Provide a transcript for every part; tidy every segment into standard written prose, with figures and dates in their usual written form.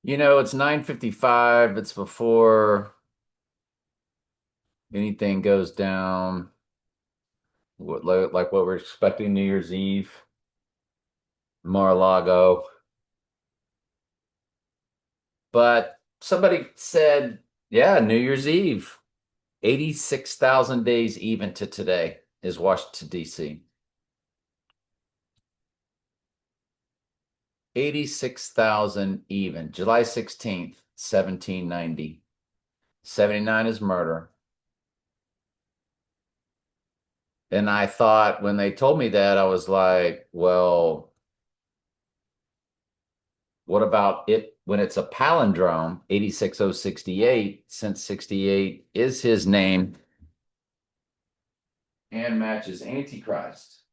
It's 9:55. It's before anything goes down. Like what we're expecting New Year's Eve, Mar-a-Lago. But somebody said, yeah, New Year's Eve, 86,000 days even to today is Washington, D.C. 86,000 even. July 16th, 1790. 79 is murder. And I thought when they told me that, I was like, well, what about it when it's a palindrome, 86068, since 68 is his name and matches Antichrist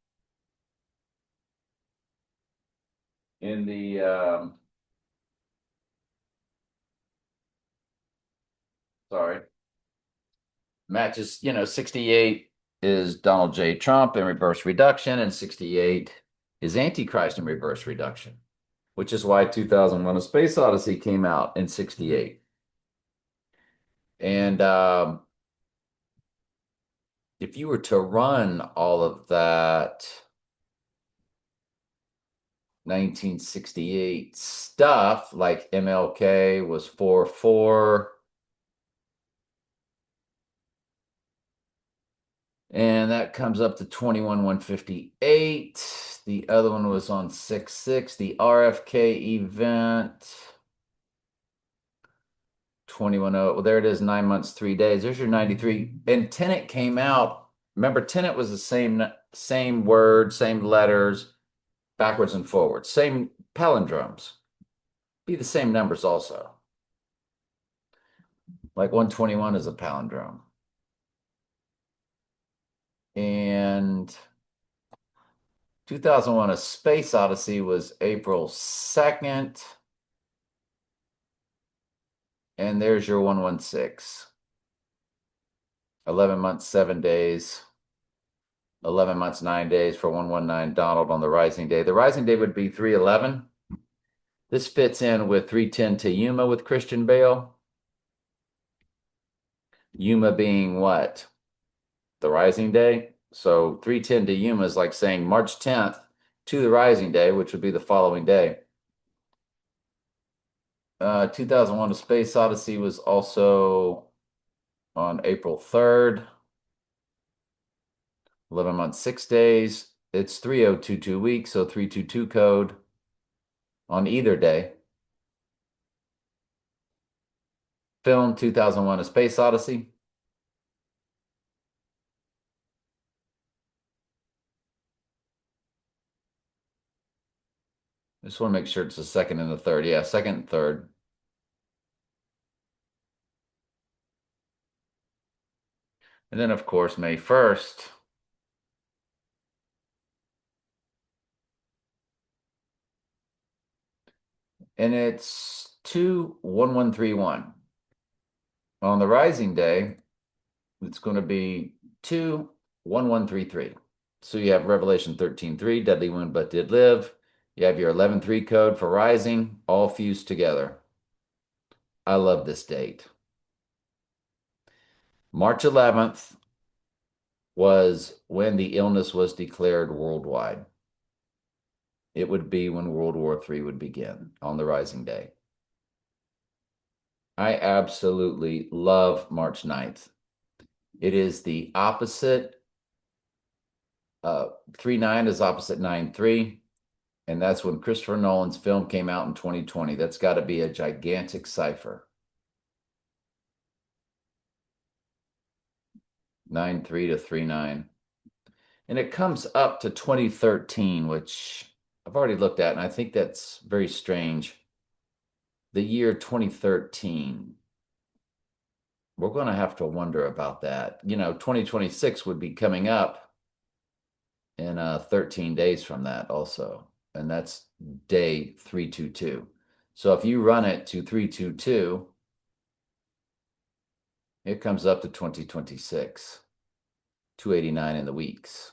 in the sorry, matches, 68 is Donald J. Trump in reverse reduction, and 68 is Antichrist in reverse reduction, which is why 2001 A Space Odyssey came out in 68. And if you were to run all of that 1968 stuff, like MLK was 4-4, and that comes up to 21,158. The other one was on 6-6, the RFK event. 21-0. Well, there it is, 9 months, 3 days. There's your 93. And Tenet came out. Remember, Tenet was the same word, same letters, backwards and forwards, same palindromes. Be the same numbers also. Like 121 is a palindrome. And 2001 A Space Odyssey was April 2nd. And there's your 116. 11 months, 7 days. 11 months, 9 days for 119 Donald on the rising day. The rising day would be 311. This fits in with 310 to Yuma with Christian Bale. Yuma being what? The rising day. So 310 to Yuma is like saying March 10th to the rising day, which would be the following day. 2001 A Space Odyssey was also on April 3rd. 11 months, 6 days. It's 3022 weeks, so 322 code on either day. Film 2001 A Space Odyssey. I just want to make sure it's the second and the third. Yeah, second and third. And then, of course, May 1st. And it's 21131. On the rising day, it's going to be 21133. So you have Revelation 13:3, deadly wound but did live. You have your 11:3 code for rising, all fused together. I love this date. March 11th was when the illness was declared worldwide. It would be when World War III would begin on the rising day. I absolutely love March 9th. It is the opposite. 3-9 is opposite 9-3. And that's when Christopher Nolan's film came out in 2020. That's got to be a gigantic cipher. 9-3 to 3-9. And it comes up to 2013, which I've already looked at, and I think that's very strange. The year 2013. We're going to have to wonder about that. 2026 would be coming up in 13 days from that also. And that's day 322. So if you run it to 322, it comes up to 2026, 289 in the weeks.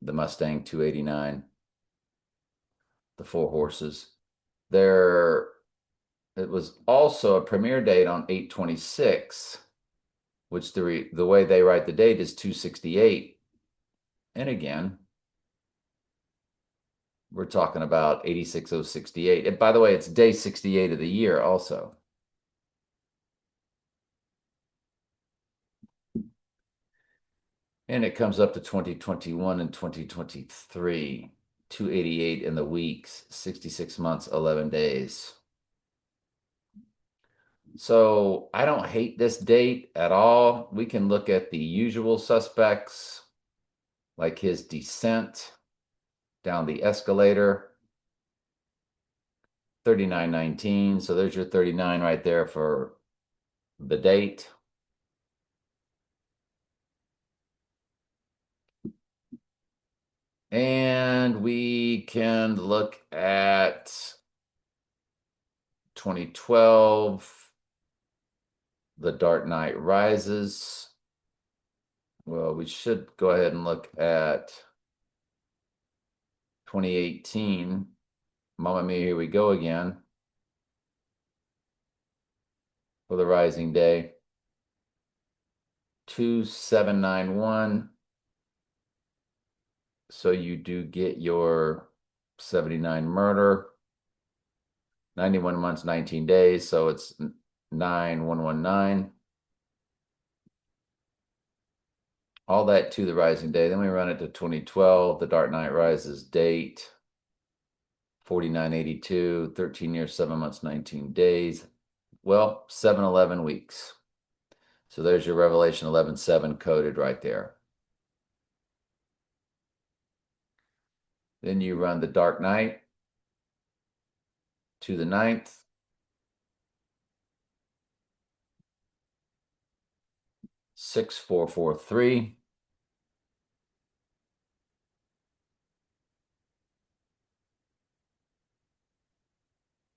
The Mustang 289, the four horses. There, it was also a premiere date on 8/26, which the way they write the date is 268. And again, we're talking about 86068. And by the way, it's day 68 of the year also. And it comes up to 2021 and 2023, 288 in the weeks, 66 months, 11 days. So I don't hate this date at all. We can look at the usual suspects, like his descent down the escalator, 3919. So there's your 39 right there for the date. And we can look at 2012, The Dark Knight Rises. Well, we should go ahead and look at 2018. Mamma Mia, here we go again for the Rising Day. 2791. So you do get your 79 murder, 91 months, 19 days. So it's 9119. All that to the Rising Day. Then we run it to 2012, The Dark Knight Rises date, 4982, 13 years, 7 months, 19 days. Well, 711 weeks. So there's your Revelation 11:7 coded right there. Then you run the Dark Knight to the 9th. 6443.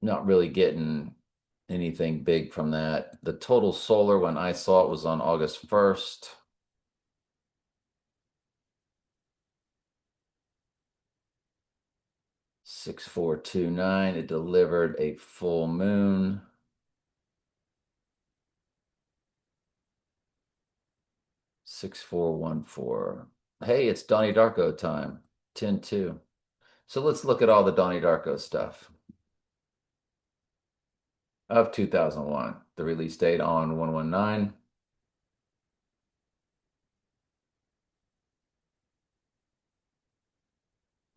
Not really getting anything big from that. The total solar, when I saw it, was on August 1st. $6,429. It delivered a full moon. $6,414. Hey, it's Donnie Darko time. 10/2. So let's look at all the Donnie Darko stuff of 2001. The release date on 1/19.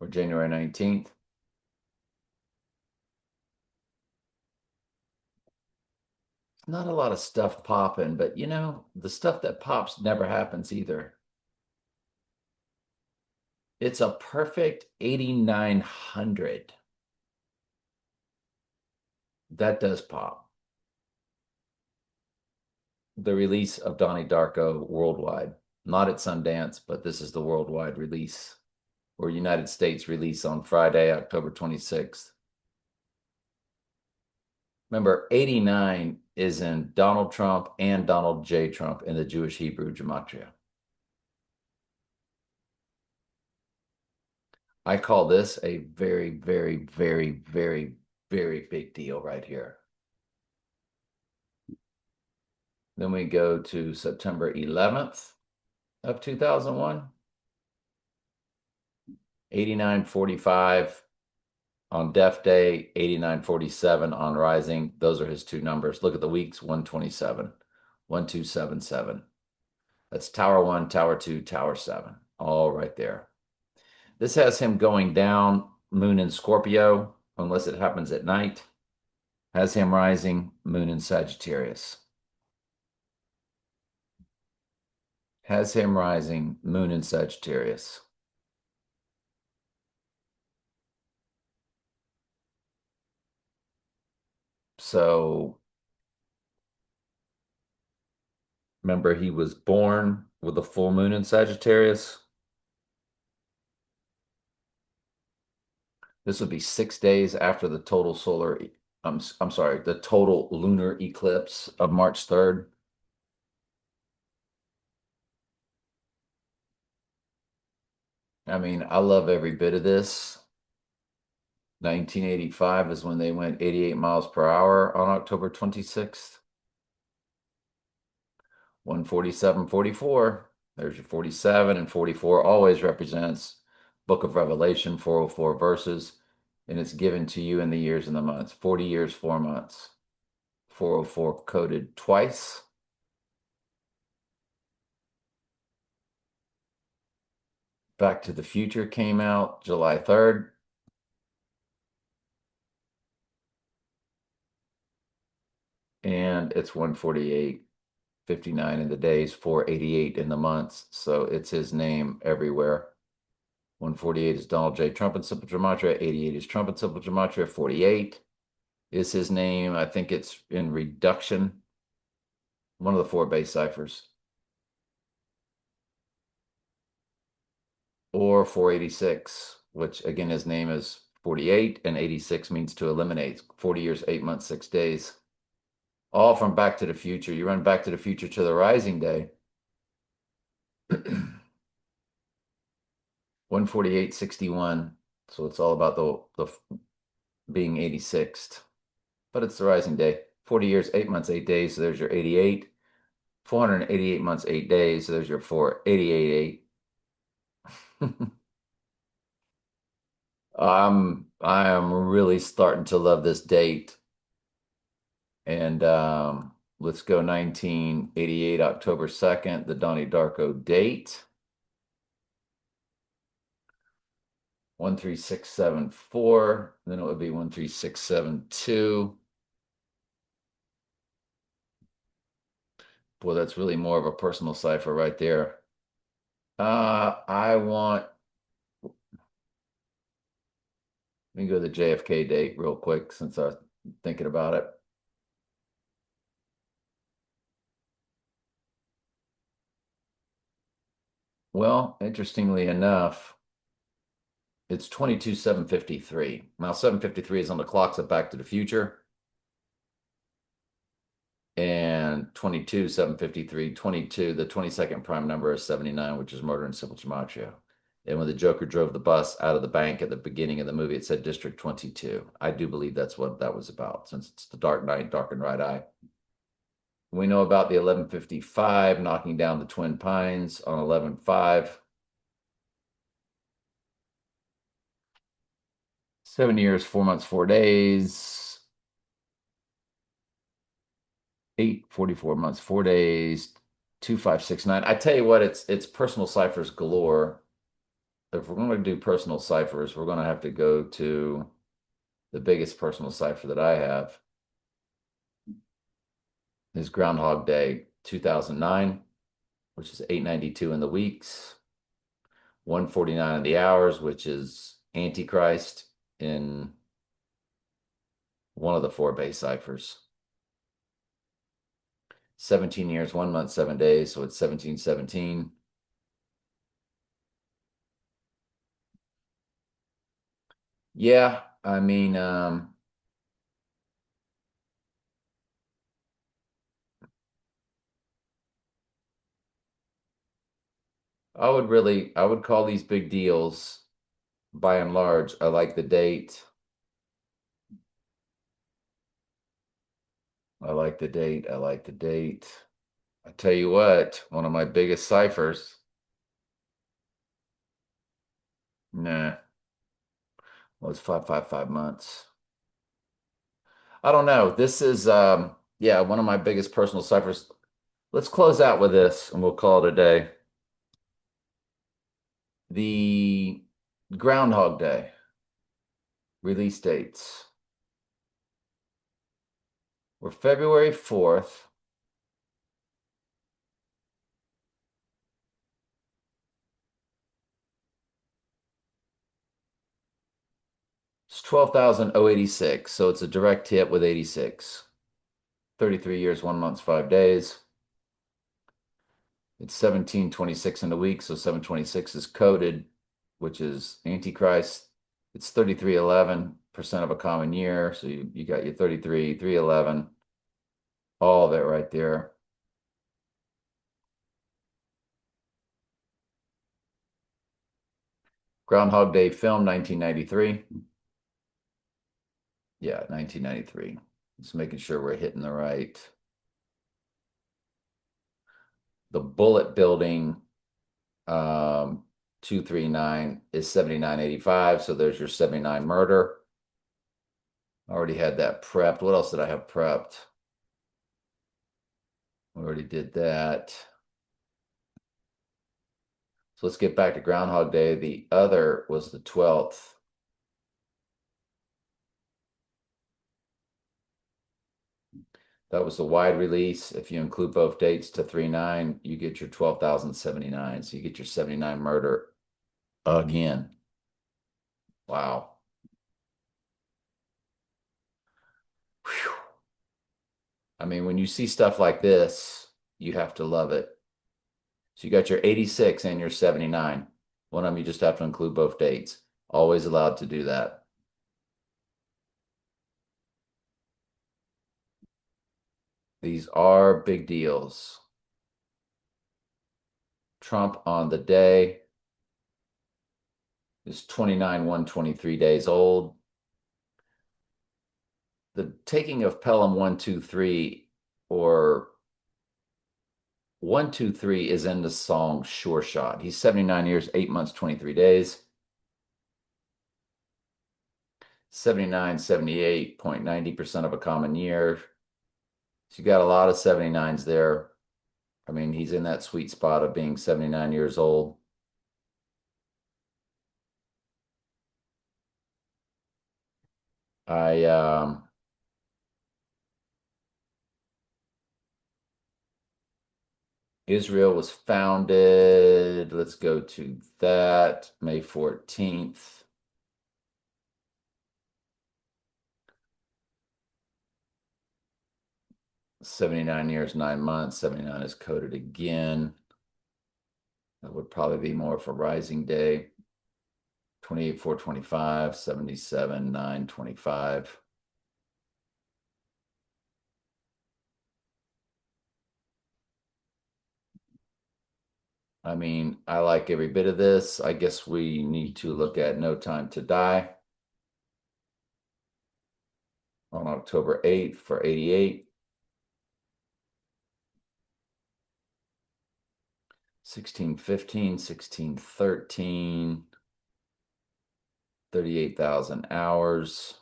Or January 19th. Not a lot of stuff popping, but the stuff that pops never happens either. It's a perfect 8,900. That does pop. The release of Donnie Darko worldwide, not at Sundance, but this is the worldwide release, or United States release on Friday, October 26th. Remember, 89 is in Donald Trump and Donald J. Trump in the Jewish Hebrew gematria. I call this a very, very, very, very, very big deal right here. Then we go to September 11th of 2001. 8945 on Death Day, 8947 on Rising. Those are his two numbers. Look at the weeks, 127, 1277. That's Tower 1, Tower 2, Tower 7, all right there. This has him going down, Moon in Scorpio, unless it happens at night. Has him rising, Moon in Sagittarius. Has him rising, Moon in Sagittarius. So remember, he was born with a full moon in Sagittarius. This would be 6 days after the total solar, I'm sorry, the total lunar eclipse of March 3rd. I mean, I love every bit of this. 1985 is when they went 88 miles per hour on October 26th. 147.44. There's your 47, and 44 always represents Book of Revelation, 404 verses, and it's given to you in the years and the months. 40 years, 4 months. 404 coded twice. Back to the Future came out July 3rd. And it's 148.59 in the days, 488 in the months. So it's his name everywhere. 148 is Donald J. Trump in simple gematria. 88 is Trump in simple gematria. 48 is his name. I think it's in reduction. One of the four base ciphers. Or 486, which again, his name is 48, and 86 means to eliminate. 40 years, 8 months, 6 days. All from Back to the Future. You run Back to the Future to the Rising Day. 148.61. So it's all about the being 86th. But it's the rising day. 40 years, 8 months, 8 days. So there's your 88. 488 months, 8 days. So there's your 488.8. I am really starting to love this date. And let's go 1988, October 2nd, the Donnie Darko date. 13674. Then it would be 13672. Boy, that's really more of a personal cipher right there. I want, let me go to the JFK date real quick since I'm thinking about it. Well, interestingly enough, it's 22/7/53. Now, 753 is on the clocks of Back to the Future. And 22/7/53, 22, the 22nd prime number is 79, which is murder in simple gematria. And when the Joker drove the bus out of the bank at the beginning of the movie, it said District 22. I do believe that's what that was about, since it's the Dark Knight, Dark and Right Eye. We know about the 1155 knocking down the Twin Pines on 11/5. 7 years, 4 months, 4 days. 44 months, 4 days. 2569. I tell you what, it's personal ciphers galore. If we're going to do personal ciphers, we're going to have to go to the biggest personal cipher that I have is Groundhog Day 2009, which is 892 in the weeks, 149 in the hours, which is Antichrist in one of the four base ciphers. 17 years, 1 month, 7 days, so it's 1717. Yeah, I mean, I would call these big deals by and large. I like the date. I like the date. I like the date. I tell you what, one of my biggest ciphers. Nah, well, it's 555 months. I don't know. This is yeah, one of my biggest personal ciphers. Let's close out with this and we'll call it a day. The Groundhog Day release dates were February 4th. It's 12,086, so it's a direct hit with 86. 33 years, 1 month, 5 days. It's 1726 in a week, so 726 is coded, which is Antichrist. It's 3311% of a common year, so you got your 33, 311, all of it right there. Groundhog Day film, 1993. Yeah, 1993. Just making sure we're hitting the right. The Bullet Building, 239 is 7985. So there's your 79 murder. I already had that prepped. What else did I have prepped? We already did that. So let's get back to Groundhog Day. The other was the 12th. That was the wide release. If you include both dates to 3/9, you get your 12,079. So you get your 79 murder again. Wow. Whew. I mean, when you see stuff like this, you have to love it. So you got your 86 and your 79. One of them you just have to include both dates. Always allowed to do that. These are big deals. Trump on the day is 29, 123 days old. The taking of Pelham 123 or 123 is in the song Sure Shot. He's 79 years, 8 months, 23 days. 79, 78.90% of a common year. So you got a lot of 79s there. I mean, he's in that sweet spot of being 79 years old. I Israel was founded, let's go to that, May 14th. 79 years, 9 months. 79 is coded again. That would probably be more for Rising Day. 28, 425, 77, 925. I mean, I like every bit of this. I guess we need to look at No Time to Die on October 8th for 88. 1615, 1613, 38,000 hours.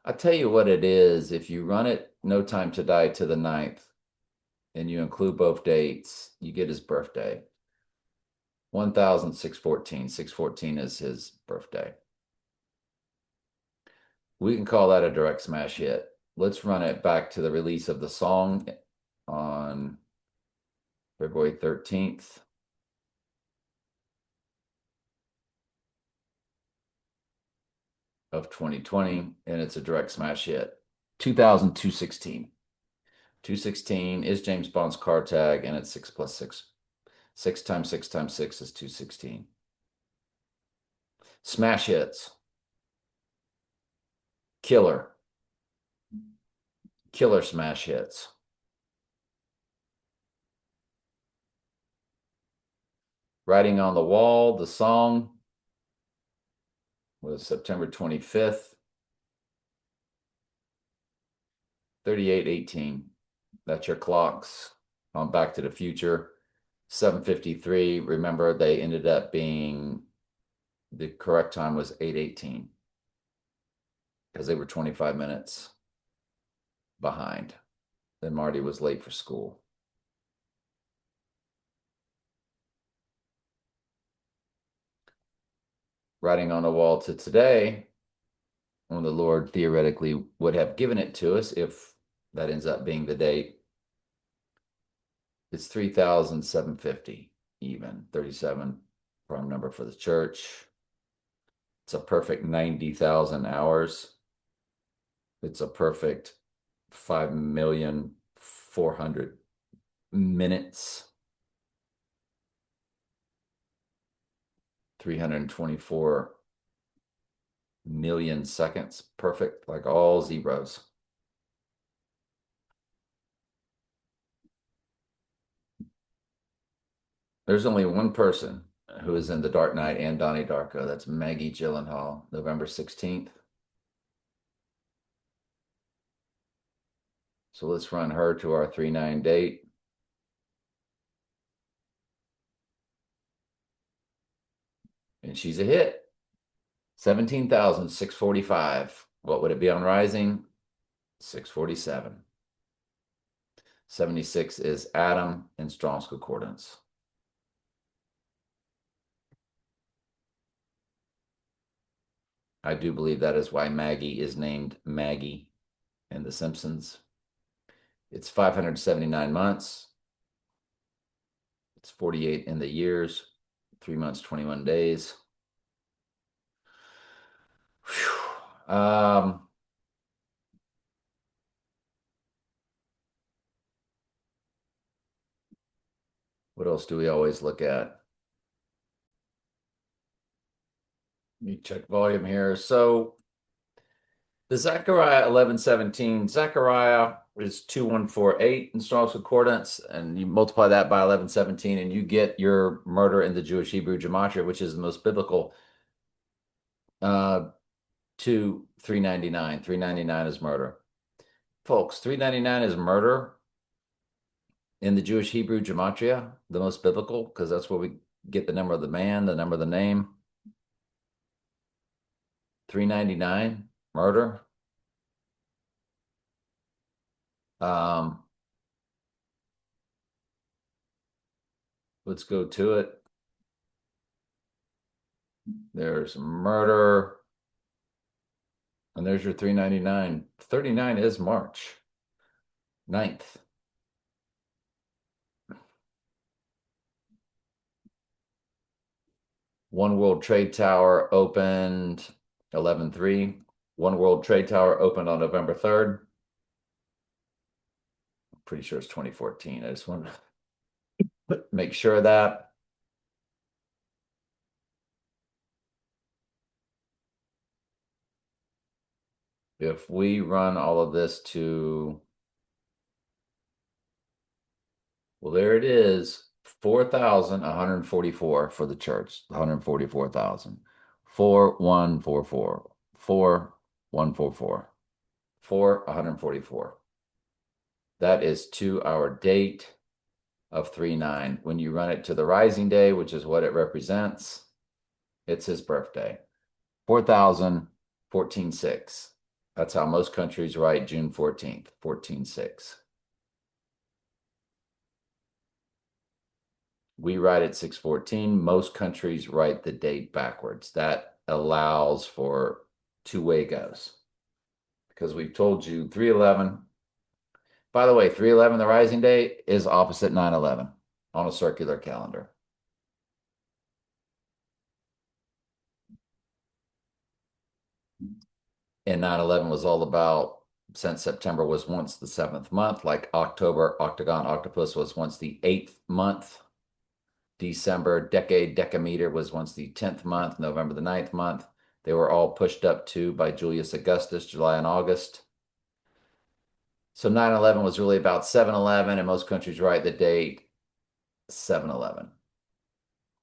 I'll tell you what it is. If you run it No Time to Die to the 9th and you include both dates, you get his birthday. 1,614. 614 is his birthday. We can call that a direct smash hit. Let's run it back to the release of the song on February 13th. Of 2020, and it's a direct smash hit. 2,216. 216 is James Bond's car tag, and it's 6 plus 6. 6 times 6 times 6 is 216. Smash hits. Killer. Killer smash hits. Writing on the Wall, the song was September 25th. 3818. That's your clocks on Back to the Future. 7:53. Remember, they ended up being, the correct time was 8:18 because they were 25 minutes behind. Then Marty was late for school. Writing on the Wall to today, when the Lord theoretically would have given it to us, if that ends up being the date, it's 3,750 even, 37 prime number for the church. It's a perfect 90,000 hours. It's a perfect 5,400,000 minutes. 324 million seconds. Perfect, like all zeros. There's only one person who is in The Dark Knight and Donnie Darko. That's Maggie Gyllenhaal, November 16th. So let's run her to our 3-9 date. And she's a hit. 17,645. What would it be on Rising? 647. 76 is Adam in Strong's Concordance. I do believe that is why Maggie is named Maggie in The Simpsons. It's 579 months. It's 48 in the years, 3 months, 21 days. What else do we always look at? Let me check volume here. So the Zechariah 11:17, Zechariah is 2148 in Strong's Concordance, and you multiply that by 11:17, and you get your murder in the Jewish Hebrew gematria, which is the most biblical, to 399. 399 is murder. Folks, 399 is murder in the Jewish Hebrew gematria, the most biblical, because that's where we get the number of the man, the number of the name. 399, murder. Let's go to it. There's murder. And there's your 399. 39 is March 9th. One World Trade Tower opened 11/3. One World Trade Tower opened on November 3rd. I'm pretty sure it's 2014. I just want to make sure of that. If we run all of this to, well, there it is, 4,144 for the church, 144,000. 4144, 4144, 144. That is to our date of 3-9. When you run it to the rising day, which is what it represents, it's his birthday. 4,014.6. That's how most countries write June 14th, 14.6. We write it 614. Most countries write the date backwards. That allows for two-way goes. Because we've told you 311. By the way, 311, the rising day, is opposite 9/11 on a circular calendar. And 9/11 was all about, since September was once the 7th month, like October, Octagon, Octopus was once the 8th month. December, decade, decameter was once the 10th month, November the 9th month. They were all pushed up to by Julius Augustus, July and August. So 9/11 was really about 7/11, and most countries write the date 7/11.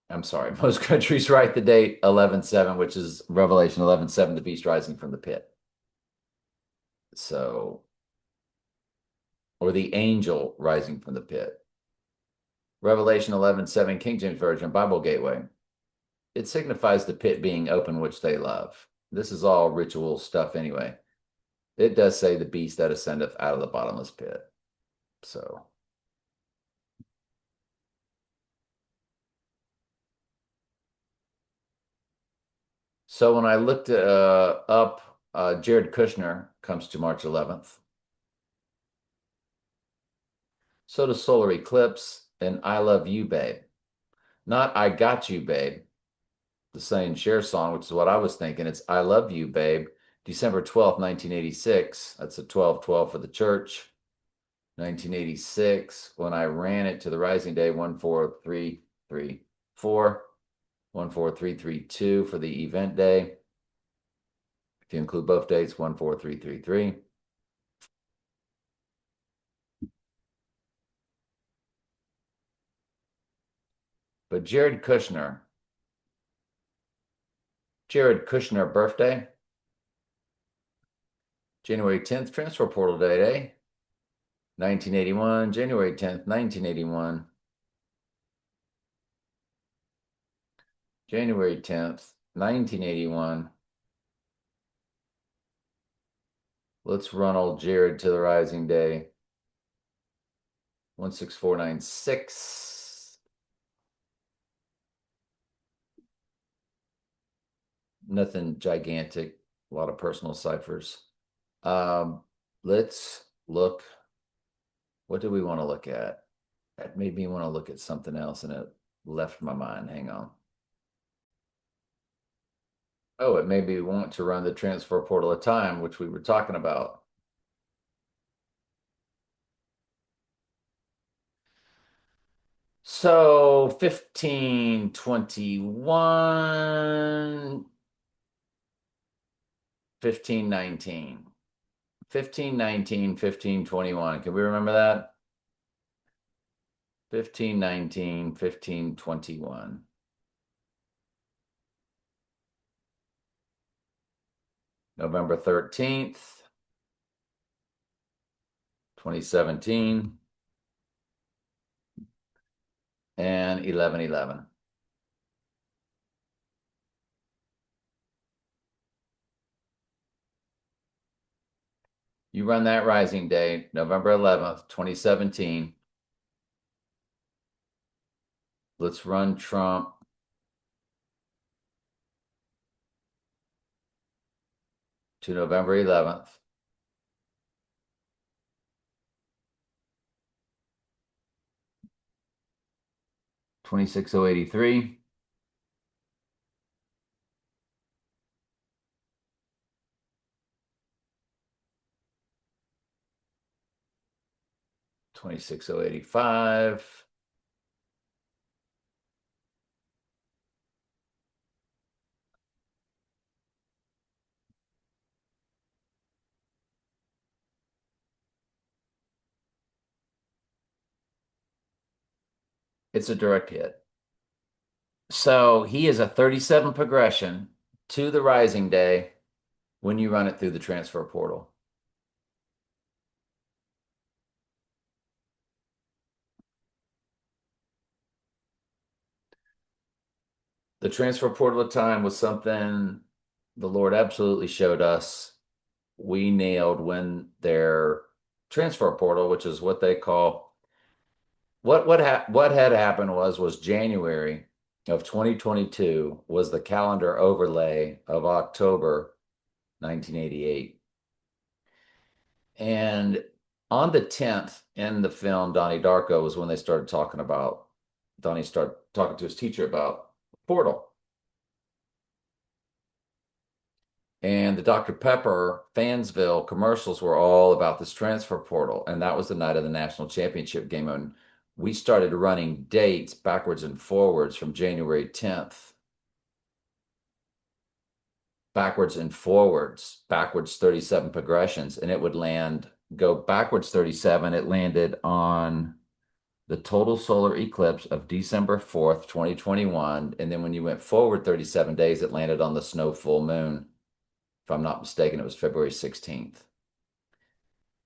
I'm sorry, most countries write the date 11/7, which is Revelation 11:7, the beast rising from the pit. So, or the angel rising from the pit. Revelation 11:7, King James Version, Bible Gateway. It signifies the pit being open, which they love. This is all ritual stuff anyway. It does say the beast that ascendeth out of the bottomless pit. So when I looked up, Jared Kushner comes to March 11th. So does Solar Eclipse and I Love You, Babe. Not I Got You, Babe, the Say Share song, which is what I was thinking. It's I Love You, Babe. December 12th, 1986. That's a 12/12 for the church. 1986, when I ran it to the rising day, 14334, 14332 for the event day. If you include both dates, 14333. But Jared Kushner Jared Kushner birthday. January 10th, transfer portal day. 1981, January 10th, 1981. January 10th, 1981. Let's run old Jared to the rising day. 16496. Nothing gigantic, a lot of personal ciphers. Um, let's look. What do we want to look at? That made me want to look at something else and it left my mind. Hang on. Oh, it made me want to run the transfer portal of time, which we were talking about. So 1521, 1519, 1519, 1521. Can we remember that? 1519, 1521. November 13th, 2017, and 1111. You run that rising day, November 11th, 2017. Let's run Trump to November 11th. 26083. 26085. It's a direct hit. So he is a 37 progression to the rising day when you run it through the transfer portal. The transfer portal of time was something the Lord absolutely showed us. We nailed when their transfer portal, which is what they call what had happened was January of 2022 was the calendar overlay of October 1988. And on the 10th in the film, Donnie Darko was when they started talking about, Donnie started talking to his teacher about Portal. And the Dr. Pepper Fansville commercials were all about this transfer portal. And that was the night of the national championship game. And we started running dates backwards and forwards from January 10th, backwards and forwards, backwards 37 progressions. And it would go backwards 37. It landed on the total solar eclipse of December 4th, 2021. And then when you went forward 37 days, it landed on the snow full moon. If I'm not mistaken, it was February 16th.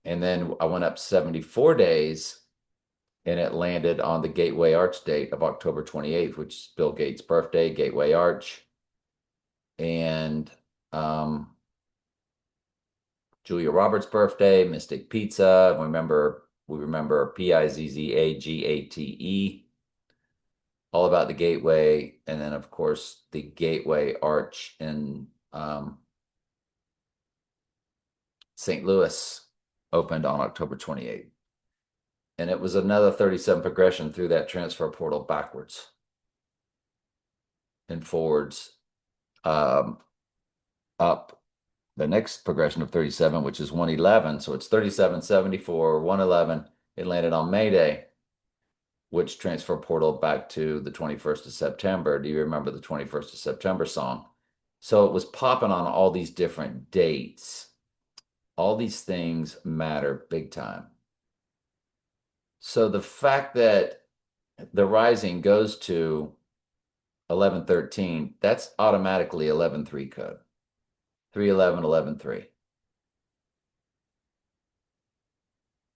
And then I went up 74 days and it landed on the Gateway Arch date of October 28th, which is Bill Gates' birthday, Gateway Arch. And Julia Roberts' birthday, Mystic Pizza. We remember Pizzagate, all about the Gateway, and then of course the Gateway Arch in St. Louis opened on October 28th. And it was another 37 progression through that transfer portal backwards and forwards, up the next progression of 37, which is 111. So it's 37, 74, 111. It landed on May Day, which transfer portal back to the 21st of September. Do you remember the 21st of September song? So it was popping on all these different dates. All these things matter big time. So the fact that the rising goes to 1113. That's automatically 11-3 code. 311-11-3,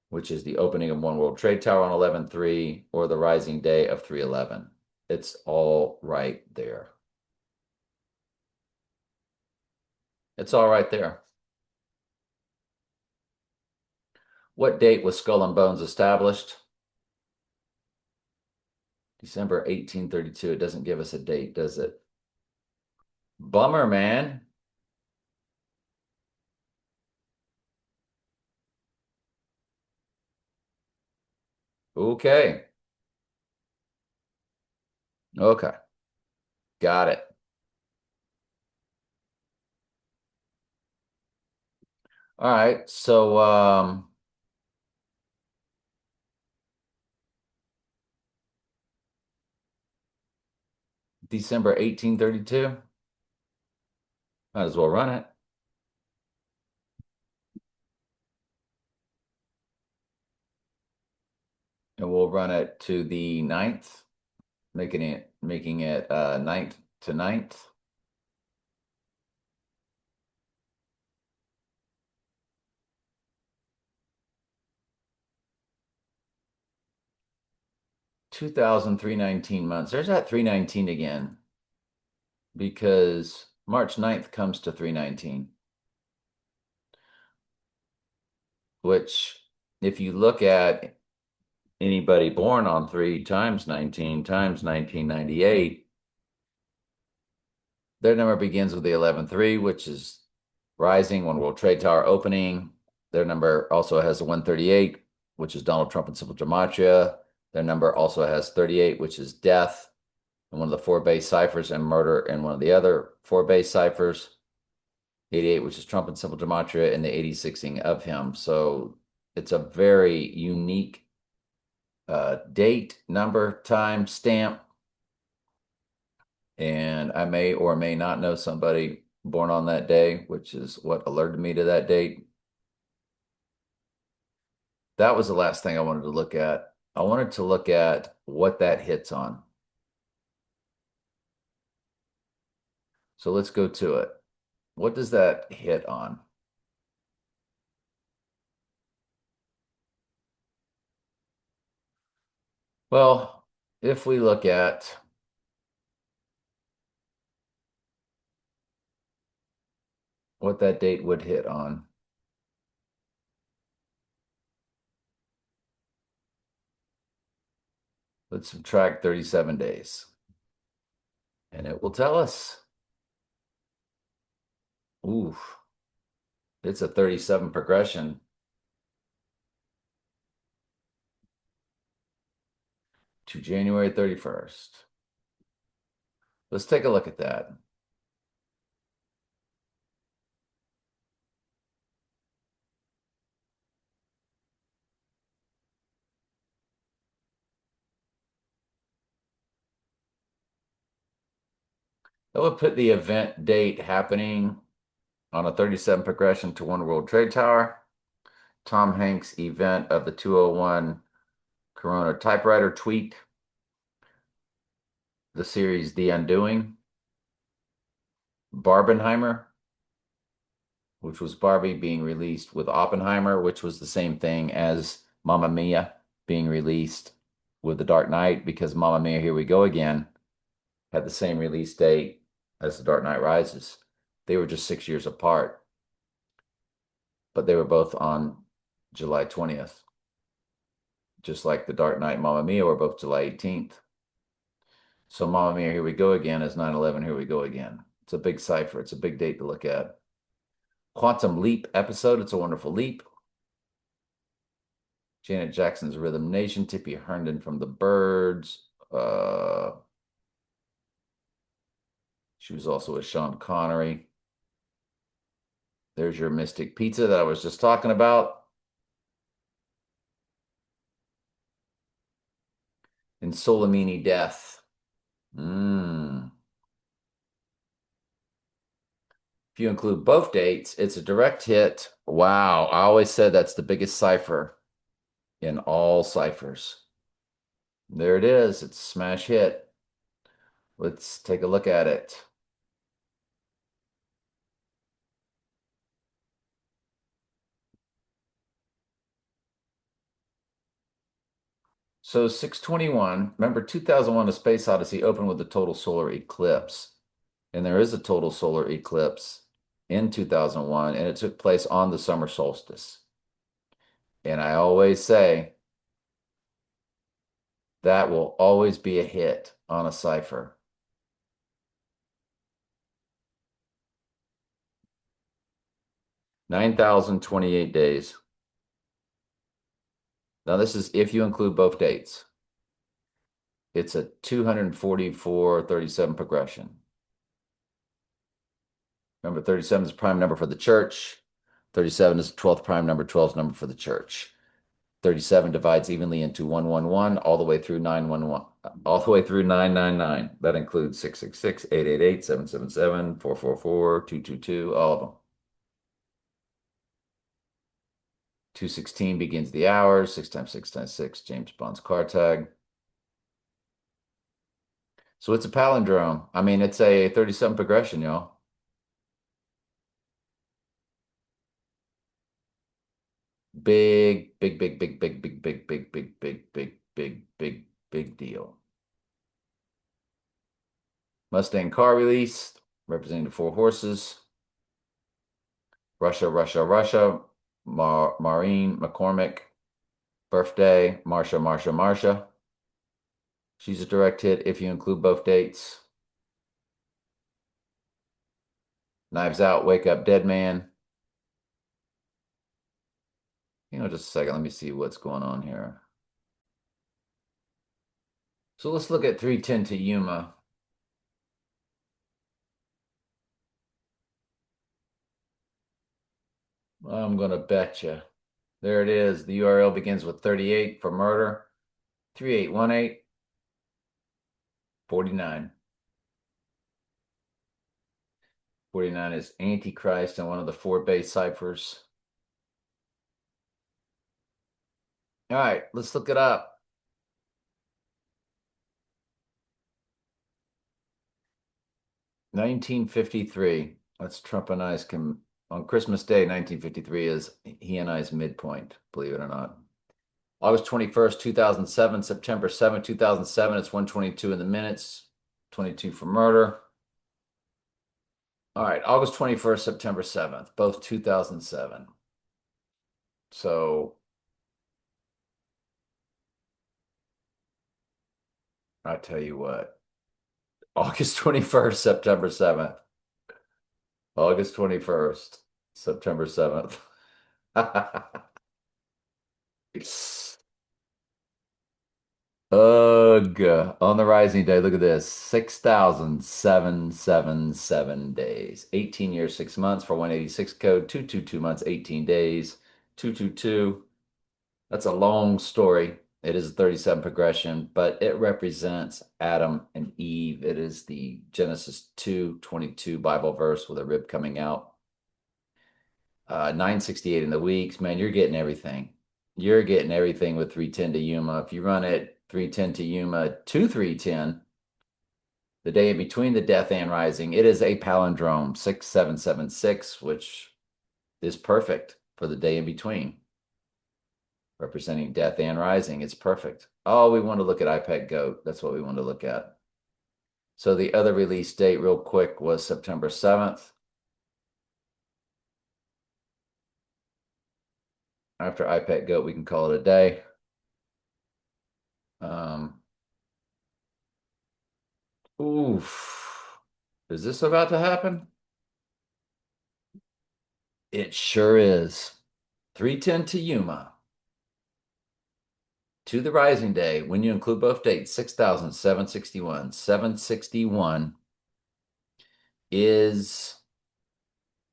which is the opening of One World Trade Tower on 11-3 or the rising day of 311. It's all right there. It's all right there. What date was Skull and Bones established? December 1832. It doesn't give us a date, does it? Bummer, man. Okay. Okay. Got it. All right. So, December 1832. Might as well run it. And we'll run it to the ninth, making it ninth to ninth. 2003-19 months. There's that 319 again because March 9th comes to 319, which if you look at anybody born on 3 times 19 times 1998, their number begins with the 11-3, which is rising, One World Trade Tower opening. Their number also has a 138, which is Donald Trump and simple gematria. Their number also has 38, which is death in one of the 4 base ciphers, and murder in one of the other 4 base ciphers. 88, which is Trump and simple gematria, and the 86ing of him. So it's a very unique date, number, time, stamp. And I may or may not know somebody born on that day, which is what alerted me to that date. That was the last thing I wanted to look at. I wanted to look at what that hits on. So let's go to it. What does that hit on? Well, if we look at what that date would hit on, let's subtract 37 days. And it will tell us. Ooh, it's a 37 progression to January 31st. Let's take a look at that. That would put the event date happening on a 37 progression to One World Trade Tower. Tom Hanks event of the 201 Corona typewriter tweet. The series The Undoing. Barbenheimer, which was Barbie being released with Oppenheimer, which was the same thing as Mamma Mia being released with The Dark Knight, because Mamma Mia, Here We Go Again had the same release date as The Dark Knight Rises. They were just 6 years apart, but they were both on July 20th. Just like The Dark Knight and Mamma Mia were both July 18th. So Mamma Mia, Here We Go Again is 9/11, Here We Go Again. It's a big cipher. It's a big date to look at. Quantum Leap episode, It's a Wonderful Leap. Janet Jackson's Rhythm Nation, Tippi Herndon from the Byrds. She was also with Sean Connery. There's your Mystic Pizza that I was just talking about. And Soleimani Death. If you include both dates, it's a direct hit. Wow. I always said that's the biggest cipher in all ciphers. There it is. It's a smash hit. Let's take a look at it. So 621, remember 2001 A Space Odyssey opened with a total solar eclipse. And there is a total solar eclipse in 2001, and it took place on the summer solstice. And I always say that will always be a hit on a cipher. 9,028 days. Now, this is if you include both dates. It's a 244-37 progression. Remember, 37 is a prime number for the church. 37 is the 12th prime number, 12 is number for the church. 37 divides evenly into 111 all the way through 911, all the way through 999. That includes 666, 888, 777, 444, 222, all of them. 216 begins the hours, 6 times 6 times 6, James Bond's car tag. So it's a palindrome. I mean, it's a 37 progression, y'all. Big, big, big, big, big, big, big, big, big, big, big, big, big, big deal. Mustang car release, representing the four horses. Russia, Russia, Russia. Maureen McCormick. Birthday, Marsha, Marsha, Marsha. She's a direct hit if you include both dates. Knives Out, Wake Up, Dead Man. Just a second. Let me see what's going on here. So let's look at 310 to Yuma. I'm going to bet you. There it is. The URL begins with 38 for murder, 3818, 49. 49 is Antichrist and one of the four base ciphers. All right, let's look it up. 1953. That's Trump and I's on Christmas Day, 1953 is he and I's midpoint, believe it or not. August 21st, 2007, September 7th, 2007, it's 122 in the minutes, 22 for murder. All right, August 21st, September 7th, both 2007. So I tell you what, August 21st, September 7th. August 21st, September 7th. Ugh. On the rising day, look at this. 6,777 days. 18 years, 6 months for 186 code. 222 months, 18 days. 222. That's a long story. It is a 37 progression, but it represents Adam and Eve. It is the Genesis 2:22 Bible verse with a rib coming out. 968 in the weeks. Man, you're getting everything. You're getting everything with 310 to Yuma. If you run it 310 to Yuma to 310, the day in between the death and rising, it is a palindrome 6776, which is perfect for the day in between, representing death and rising. It's perfect. Oh, we want to look at iPad Goat. That's what we want to look at. So the other release date, real quick, was September 7th. After iPad Goat, we can call it a day. Oof. Is this about to happen? It sure is. 310 to Yuma. To the rising day, when you include both dates, 6,761. 761 is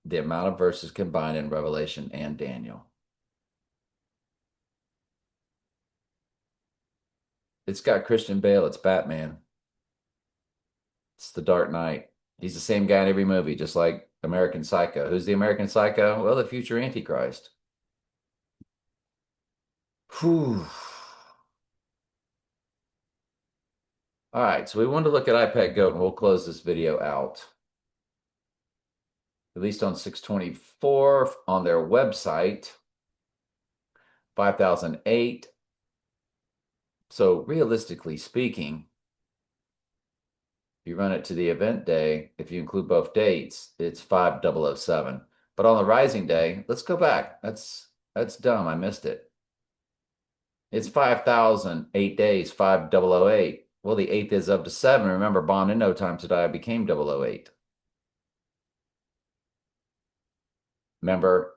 the amount of verses combined in Revelation and Daniel. It's got Christian Bale. It's Batman. It's the Dark Knight. He's the same guy in every movie, just like American Psycho. Who's the American Psycho? Well, the future Antichrist. Whew. All right, so we wanted to look at iPad Goat and we'll close this video out. Released on 6/24 on their website, 5008. So realistically speaking, if you run it to the event day, if you include both dates, it's 5007. But on the rising day, let's go back. That's dumb. I missed it. It's 5008 days, 5008. Well, the eighth is of the seven. Remember, Bond in No Time to Die became 008. Remember,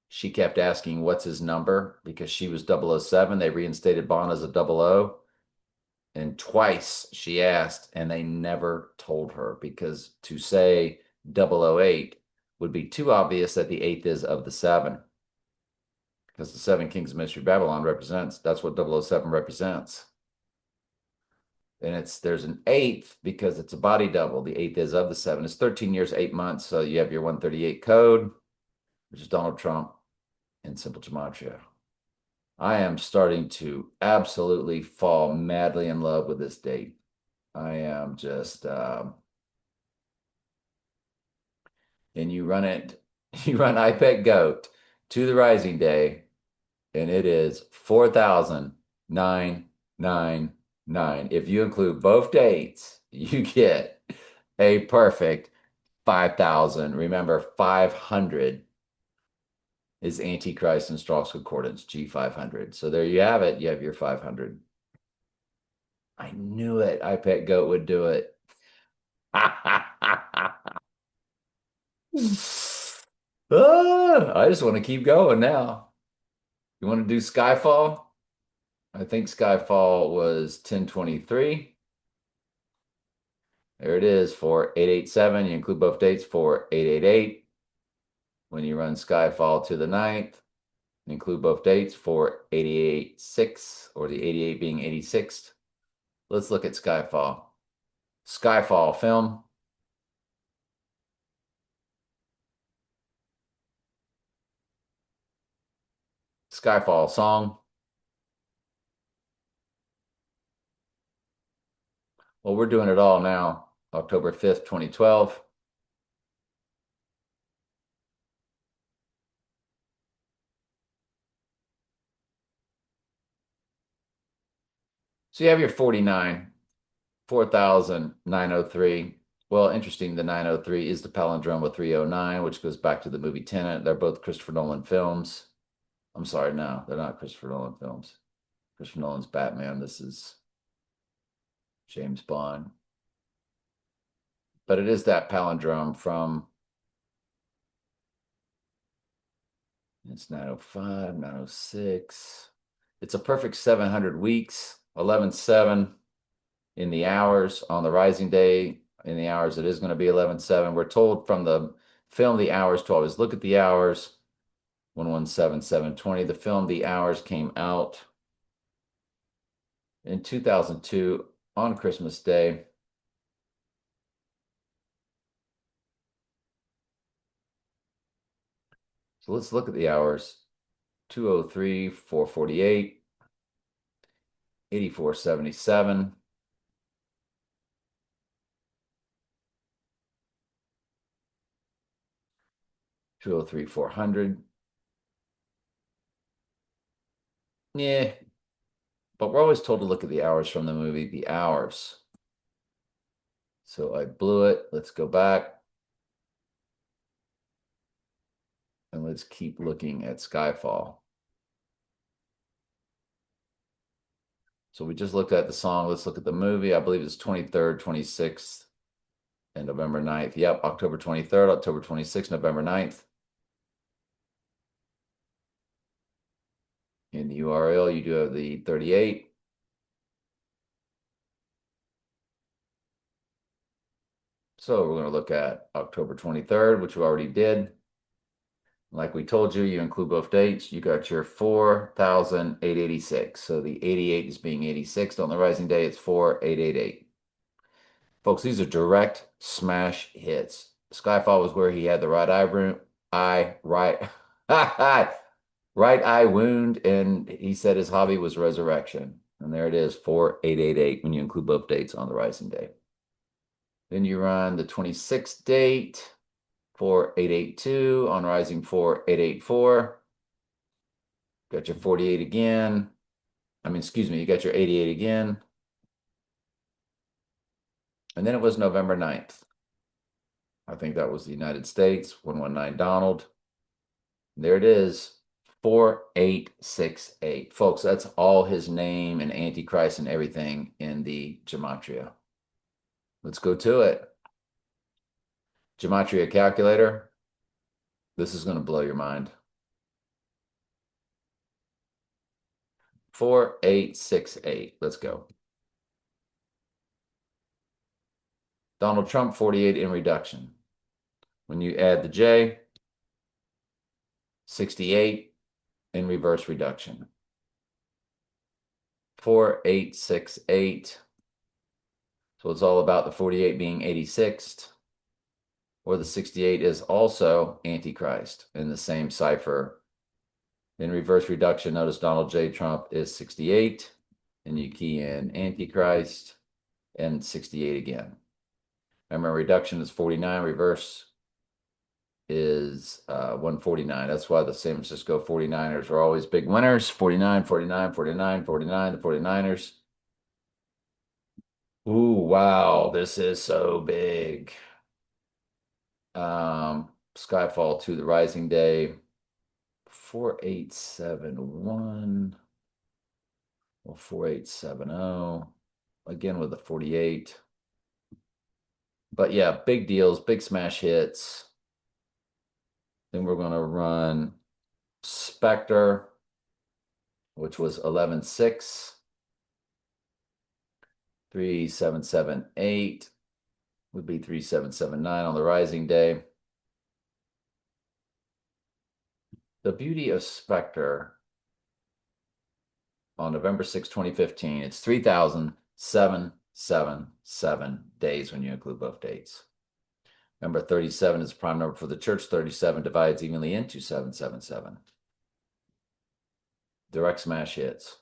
she kept asking what's his number because she was 007. They reinstated Bond as a 00. And twice she asked, and they never told her because to say 008 would be too obvious that the eighth is of the seven. Because the seven kings of Mystery Babylon represents, that's what 007 represents. And there's an eighth because it's a body double. The eighth is of the seven. It's 13 years, 8 months. So you have your 138 code, which is Donald Trump in simple gematria. I am starting to absolutely fall madly in love with this date. I am just, and you run it, you run iPad Goat to the rising day, and it is 4,999. If you include both dates, you get a perfect 5,000. Remember, 500 is Antichrist and Strauss Concordance, G500. So there you have it. You have your 500. I knew it. iPad Goat would do it. I just want to keep going now. You want to do Skyfall? I think Skyfall was 1023. There it is for 887. You include both dates for 888. When you run Skyfall to the ninth, include both dates for 88.6, or the 88 being 86th. Let's look at Skyfall. Skyfall film. Skyfall song. Well, we're doing it all now. October 5th, 2012. So you have your 49, 4,903. Well, interesting, the 903 is the palindrome of 309, which goes back to the movie Tenet. They're both Christopher Nolan films. I'm sorry, no, they're not Christopher Nolan films. Christopher Nolan's Batman. This is James Bond. But it is that palindrome from, it's 905, 906. It's a perfect 700 weeks, 11/7 in the hours on the rising day. In the hours, it is going to be 11/7. We're told from the film the hours to always look at the hours. 117,720. The film The Hours came out in 2002 on Christmas Day. So let's look at the hours. 203, 448, 8477, 203, 400. Yeah, but we're always told to look at the hours from the movie The Hours. So I blew it. Let's go back. And let's keep looking at Skyfall. So we just looked at the song. Let's look at the movie. I believe it's 23rd, 26th, and November 9th. Yep, October 23rd, October 26th, November 9th. In the URL, you do have the 38. So we're going to look at October 23rd, which we already did. Like we told you, you include both dates. You got your 4,886. So the 88 is being 86. On the rising day, it's 4,888. Folks, these are direct smash hits. Skyfall was where he had the right right eye wound, and he said his hobby was resurrection. And there it is, 4888 when you include both dates on the rising day. Then you run the 26th date, 4882 on rising 4884. Got your 48 again. Excuse me, you got your 88 again. And then it was November 9th. I think that was the United States, 119 Donald. There it is, 4868. Folks, that's all his name and Antichrist and everything in the Gematria. Let's go to it. Gematria calculator. This is going to blow your mind. 4868. Let's go. Donald Trump, 48 in reduction. When you add the J, 68 in reverse reduction. 4868. So it's all about the 48 being 86th, or the 68 is also Antichrist in the same cipher. In reverse reduction, notice Donald J. Trump is 68, and you key in Antichrist and 68 again. Remember, reduction is 49, reverse is 149. That's why the San Francisco 49ers are always big winners. 49, 49, 49, 49, the 49ers. Ooh, wow, this is so big. Skyfall to the rising day, 4871 or 4870. Again with the 48. But yeah, big deals, big smash hits. Then we're going to run Spectre, which was 11.6. 3778 would be 3779 on the rising day. The beauty of Spectre on November 6, 2015, it's 3,777 days when you include both dates. Remember, 37 is the prime number for the church. 37 divides evenly into 777. Direct smash hits.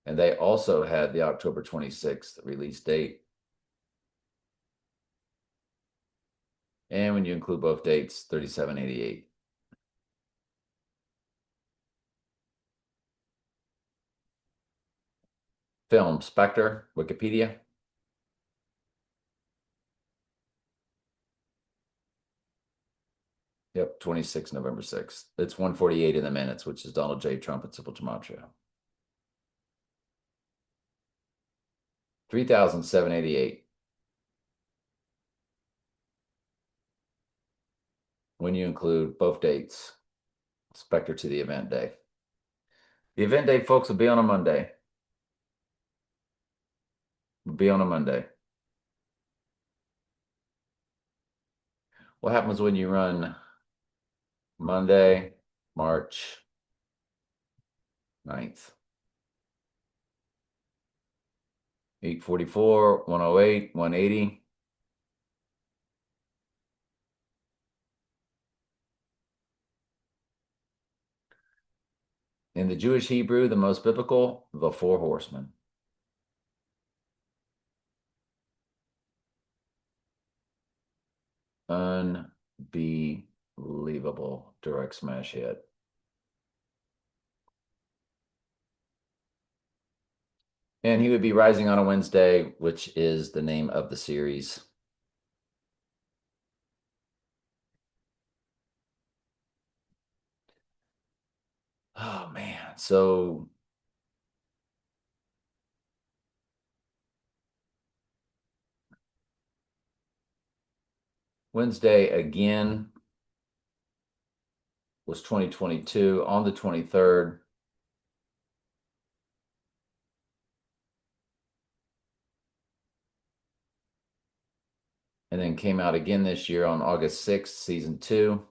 And they also had the October 26th release date. And when you include both dates, 3788. Film, Spectre, Wikipedia. Yep, 26 November 6th. It's 1:48 in the minutes, which is Donald J. Trump and Simple Gematria. 3,788. When you include both dates, Spectre to the event day. The event day, folks, will be on a Monday. Will be on a Monday. What happens when you run Monday, March 9th? 844, 108, 180. In the Jewish Hebrew, the most biblical, the four horsemen. Unbelievable direct smash hit. And he would be rising on a Wednesday, which is the name of the series. Oh, man. So Wednesday again was 2022 on the 23rd. And then came out again this year on August 6th, season 2.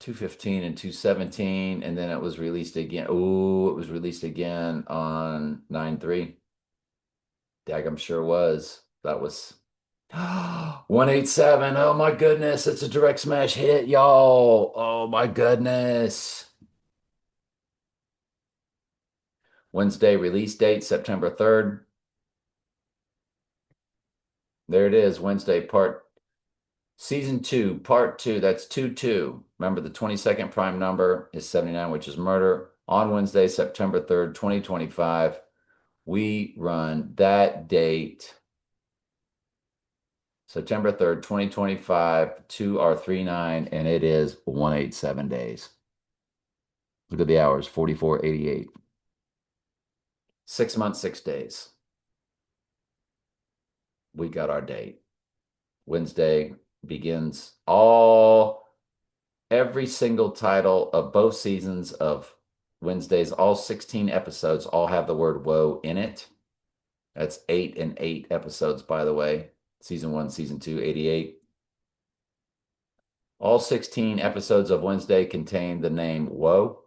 $215 and $217, and then it was released again. Oh, it was released again on 9/3. Dag, I'm sure was. That was 187. Oh my goodness. It's a direct smash hit, y'all. Oh my goodness. Wednesday release date, September 3rd. There it is. Wednesday part season two, part two. That's 2-2. Remember, the 22nd prime number is 79, which is murder. On Wednesday, September 3rd, 2025, we run that date, September 3rd, 2025, to our 39, and it is 187 days. Look at the hours, 44:88. 6 months, 6 days. We got our date. Wednesday begins every single title of both seasons of Wednesdays, all 16 episodes, all have the word woe in it. That's 8 and 8 episodes, by the way. Season 1, season 2, 88. All 16 episodes of Wednesday contain the name woe.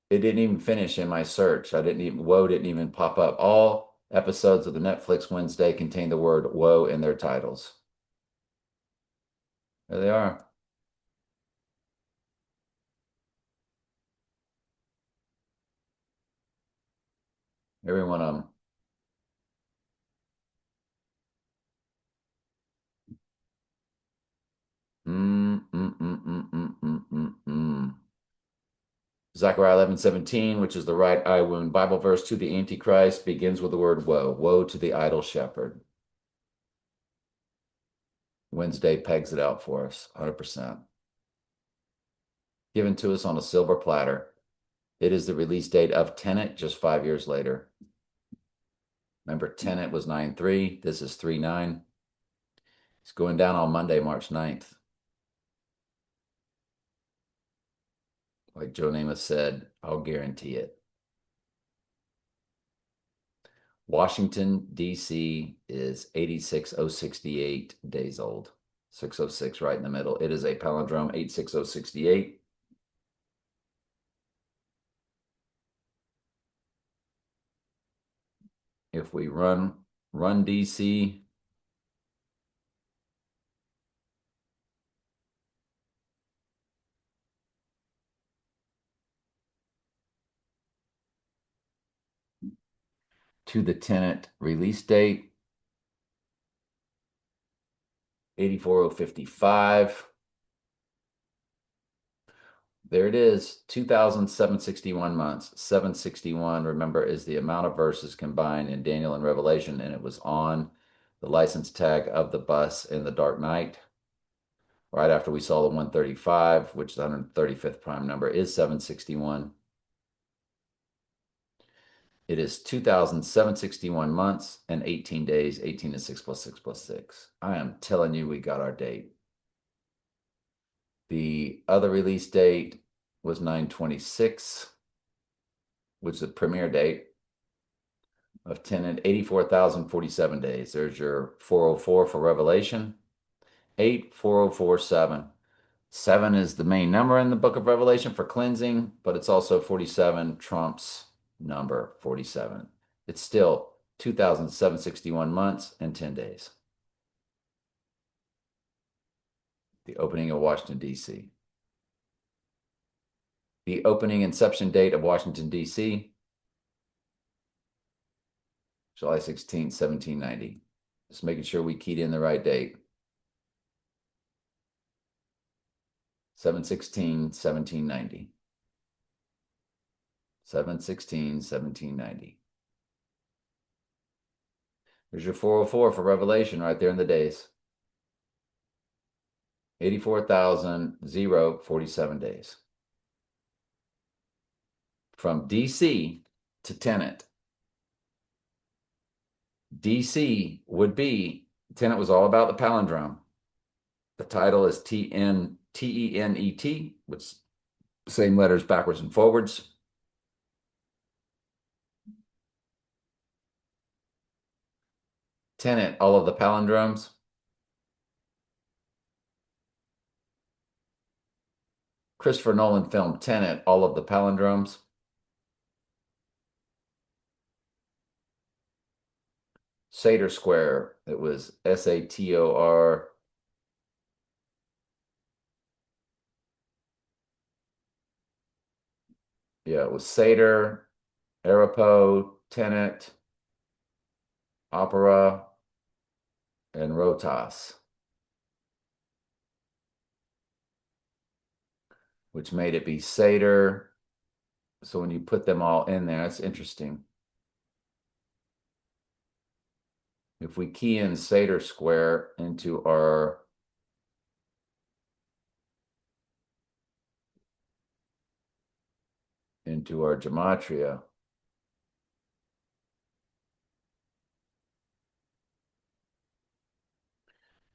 It didn't even finish in my search. Woe didn't even pop up. All episodes of the Netflix Wednesday contain the word woe in their titles. There they are. Every one of them. Mm, mm, mm, mm, mm, mm, mm, mm. Zechariah 11:17, which is the right eye wound Bible verse to the Antichrist, begins with the word woe. Woe to the idle shepherd. Wednesday pegs it out for us, 100%. Given to us on a silver platter. It is the release date of Tenet just 5 years later. Remember, Tenet was 9/3. This is 3/9. It's going down on Monday, March 9th. Like Joe Namath said, I'll guarantee it. Washington, D.C. is 86,068 days old. 606 right in the middle. It is a palindrome, 86068. If we run DC, to the Tenet release date, 84055. There it is, 2,761 months. 761, remember, is the amount of verses combined in Daniel and Revelation, and it was on the license tag of the bus in the Dark Knight. Right after we saw the 135, which the 135th prime number is 761. It is 2,761 months and 18 days, 18 to 6 plus 6 plus 6. I am telling you, we got our date. The other release date was 9/26, which is the premiere date of Tenet, 84,047 days. There's your 404 for Revelation, 84047. 7 is the main number in the book of Revelation for cleansing, but it's also 47 trumps number 47. It's still 2,761 months and 10 days. The opening of Washington, D.C. The opening inception date of Washington, D.C., July 16th, 1790. Just making sure we keyed in the right date. 7/16, 1790. 7/16, 1790. There's your 404 for Revelation right there in the days. 84,047 days. From DC to Tenet. DC would be, Tenet was all about the palindrome. The title is Tenet, with same letters backwards and forwards. Tenet, all of the palindromes. Christopher Nolan film Tenet, all of the palindromes. Sator square. It was Sator. Yeah, it was Satyr, Arapo, Tenet, Opera, and Rotas, which made it be Satyr. So when you put them all in there, that's interesting. If we key in Satyr square into our gematria,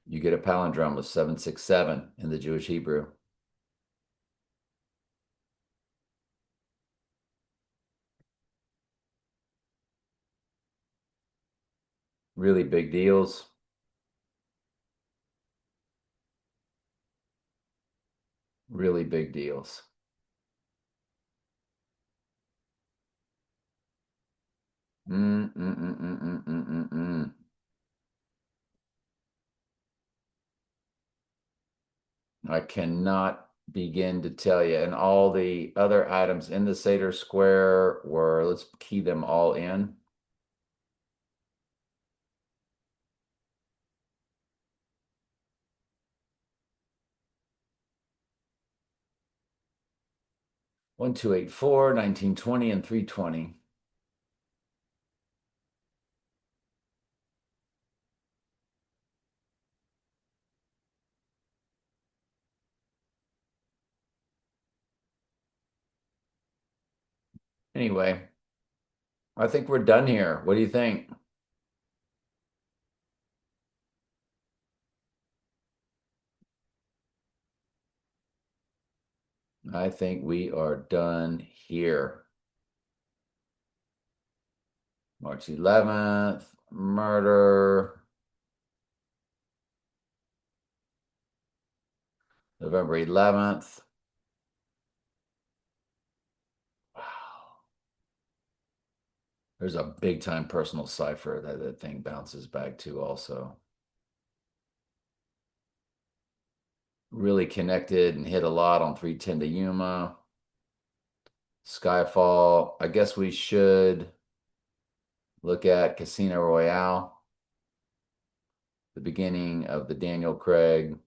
you get a palindrome with 767 in the Jewish Hebrew. Really big deals. Really big deals. Mm, mm, mm, mm, mm, mm, mm, mm. I cannot begin to tell you. And all the other items in the Seder square were, let's key them all in. One, two, eight, four, 1920, and 320. Anyway, I think we're done here. What do you think? I think we are done here. March 11th, murder. November 11th. Wow. There's a big time personal cipher that thing bounces back to also. Really connected and hit a lot on 310 to Yuma. Skyfall. I guess we should look at Casino Royale, the beginning of the Daniel Craig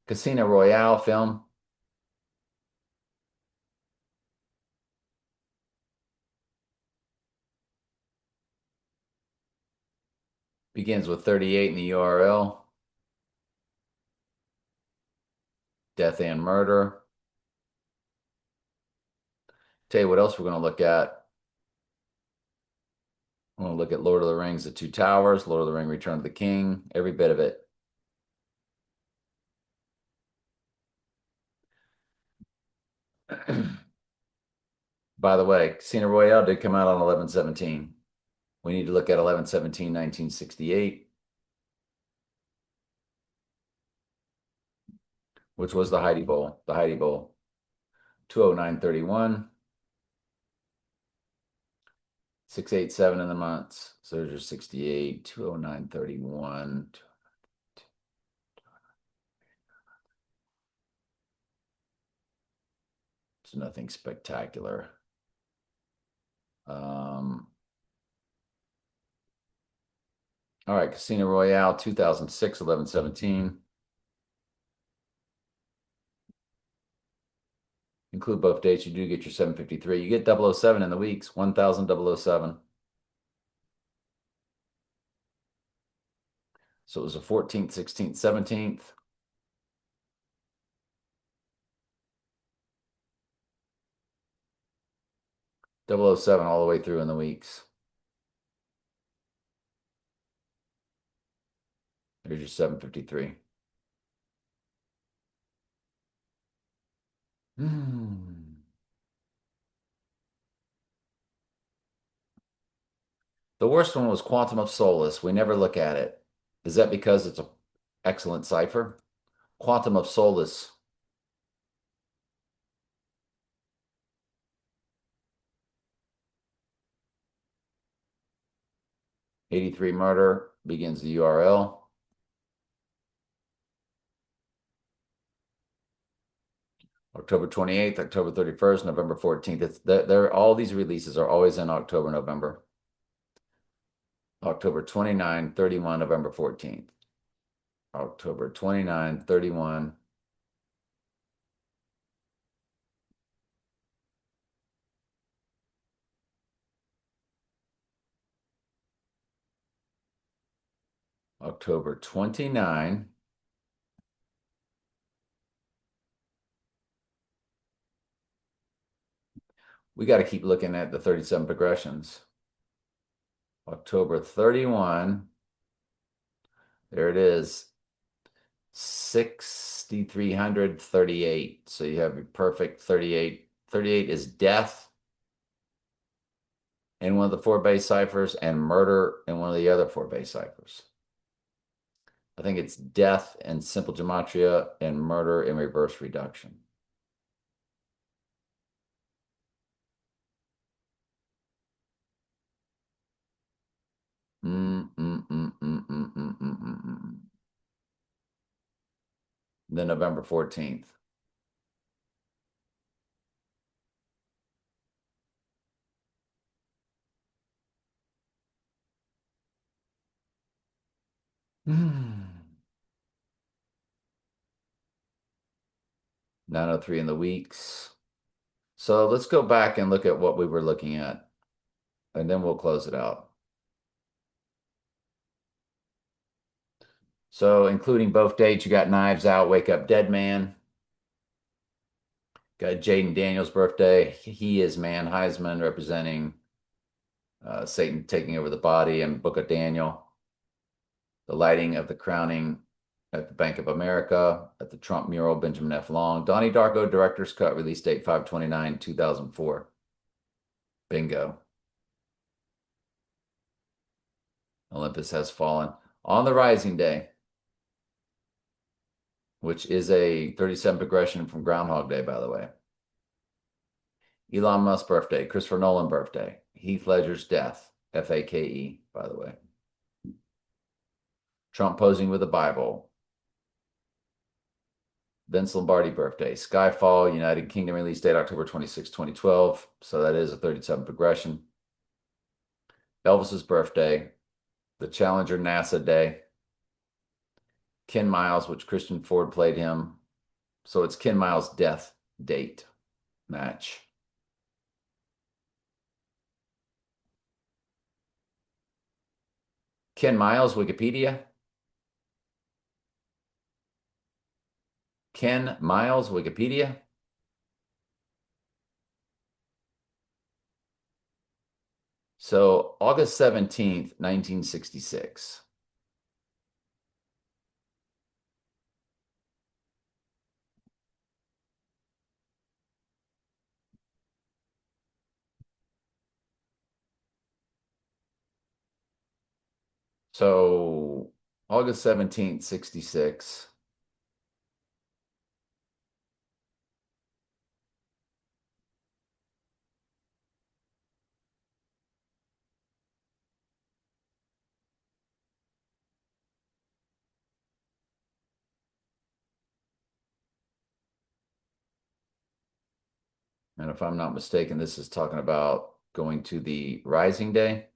Casino Royale film. Begins with 38 in the URL. Death and Murder. Tell you what else we're going to look at. I'm going to look at Lord of the Rings, The Two Towers, Lord of the Ring, Return of the King, every bit of it. By the way, Casino Royale did come out on 11/17. We need to look at 11/17, 1968, which was the Heidi Bowl. The Heidi Bowl. 209.31. 687 in the months. So there's your 68, 209.31. It's nothing spectacular. All right, Casino Royale 2006, 11/17. Include both dates. You do get your 753. You get 007 in the weeks, 1000 007. So it was the 14th, 16th, 17th. 007 all the way through in the weeks. There's your 753. The worst one was Quantum of Solace. We never look at it. Is that because it's an excellent cipher? Quantum of Solace. 83 murder begins the URL. October 28th, October 31st, November 14th. All these releases are always in October, November. October 29, 31, November 14th. October 29, 31. October 29. We got to keep looking at the 37 progressions. October 31. There it is. 6,338. So you have your perfect 38. 38 is death in one of the four base ciphers and murder in one of the other four base ciphers. I think it's death in simple gematria and murder in reverse reduction. Then November 14th. Hmm. 903 in the weeks. So let's go back and look at what we were looking at, and then we'll close it out. So including both dates, you got Knives Out, Wake Up Dead Man. Got Jaden Daniels' birthday. He is Man Heisman representing Satan taking over the body, and Book of Daniel. The lighting of the crowning at the Bank of America, at the Trump mural, Benjamin F. Long. Donnie Darko, Director's Cut, release date 5/29/2004. Bingo. Olympus Has Fallen. On the Rising Day, which is a 37 progression from Groundhog Day, by the way. Elon Musk's birthday, Christopher Nolan birthday, Heath Ledger's death, Fake, by the way. Trump posing with the Bible. Vince Lombardi birthday, Skyfall, United Kingdom release date October 26, 2012. So that is a 37 progression. Elvis's birthday, the Challenger NASA Day. Ken Miles, which Christian Ford played him. So it's Ken Miles' death date match. Ken Miles, Wikipedia. Ken Miles, Wikipedia. So August 17th, 1966. So August 17th, 66. And if I'm not mistaken, this is talking about going to the Rising Day.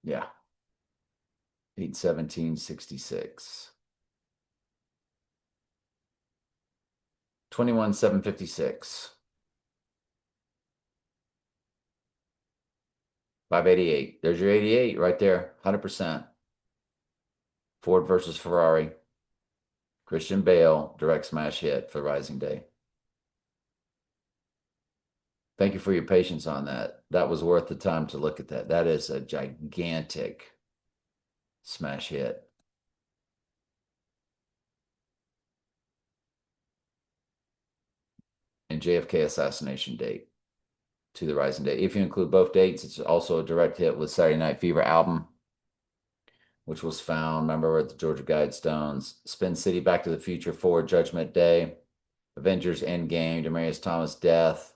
Yeah. 8/17/66. 21/7/56. 588. There's your 88 right there. 100%. Ford versus Ferrari. Christian Bale, direct smash hit for Rising Day. Thank you for your patience on that. That was worth the time to look at that. That is a gigantic smash hit. And JFK assassination date to the Rising Day. If you include both dates, it's also a direct hit with Saturday Night Fever album, which was found, remember, at the Georgia Guidestones. Spin City, Back to the Future 4, Judgment Day. Avengers Endgame, Demaryius Thomas death.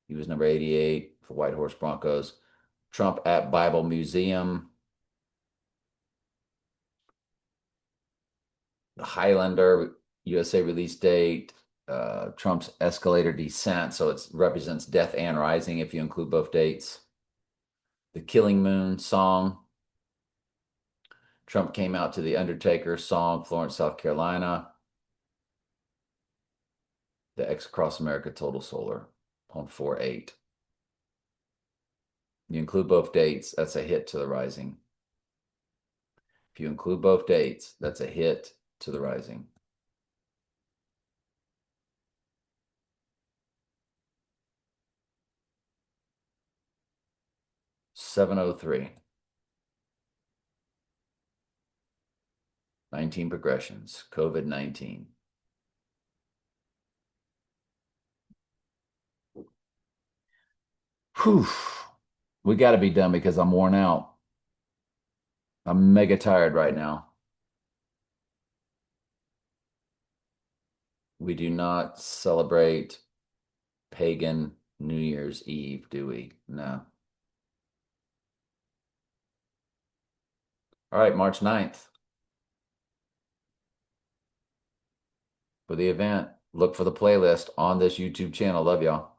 He was number 88 for White Horse Broncos. Trump at Bible Museum. The Highlander, USA release date. Trump's escalator descent. So it represents death and rising if you include both dates. The Killing Moon song. Trump came out to the Undertaker song, Florence, South Carolina. The X Across America Total Solar on 4/8. You include both dates, that's a hit to the rising. If you include both dates, that's a hit to the rising. $703. 19 progressions. COVID-19. Whew. We got to be done because I'm worn out. I'm mega tired right now. We do not celebrate pagan New Year's Eve, do we? No. All right, March 9th for the event. Look for the playlist on this YouTube channel. Love y'all.